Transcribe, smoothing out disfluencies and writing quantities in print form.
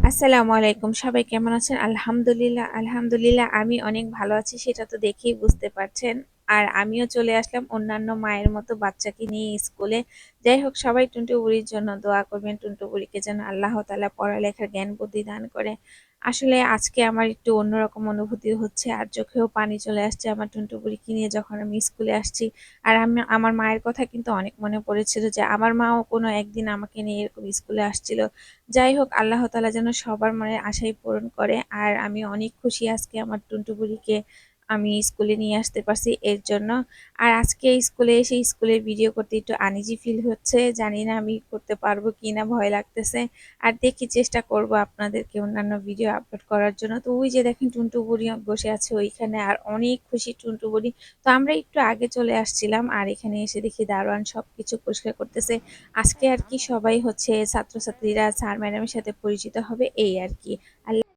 আসসালামু আলাইকুম। সবাই কেমন আছেন? আলহামদুলিল্লাহ আমি অনেক ভালো আছি সেটা তো দেখেই বুঝতে পারছেন। আর আমিও চলে আসলাম অন্যান্য মায়ের মতো বাচ্চাকে নিয়ে স্কুলে। যাই হোক সবাই টুনটু বুড়ির জন্য দোয়া করবেন। টুনটু বুড়িকে যেন আল্লাহ তাআলা পড়ালেখার জ্ঞান বুদ্ধি দান করে। আসলে আজকে আমার একটু অন্যরকম অনুভূতি হচ্ছে আর চোখেও পানি চলে আসছে আমার টুনটু বুড়িকে নিয়ে যখন আমি স্কুলে আসছি। আর আমার মায়ের কথা কিন্তু অনেক মনে পড়েছিল যে আমার মাও কোনো একদিন আমাকে নিয়ে এরকম স্কুলে আসছিল। যাই হোক আল্লাহ তাআলা যেন সবার মনের আশাই পূরণ করে। আর আমি অনেক খুশি আজকে আমার টুনটু বুড়িকে আমি স্কুলে নিয়ে আসতে পারছি এর জন্য। আর আজকে স্কুলে এসে স্কুলের ভিডিও করতে একটু আনইজি ফিল হচ্ছে, জানি না আমি করতে পারবো কিনা, ভয় লাগতেছে। আর দেখি চেষ্টা করব আপনাদেরকে অন্যান্য ভিডিও আপলোড করার জন্য। তো ওই যে দেখেন টুনটু বুড়ি বসে আছে ওইখানে আর অনেক খুশি টুনটু বুড়ি। তো আমরা একটু আগে চলে আসছিলাম আর এখানে এসে দেখি দারোয়ান সবকিছু পরিষ্কার করতেছে। আজকে আর কি সবাই হচ্ছে ছাত্রছাত্রীরা স্যার ম্যাডামের সাথে পরিচিত হবে এই আর কি।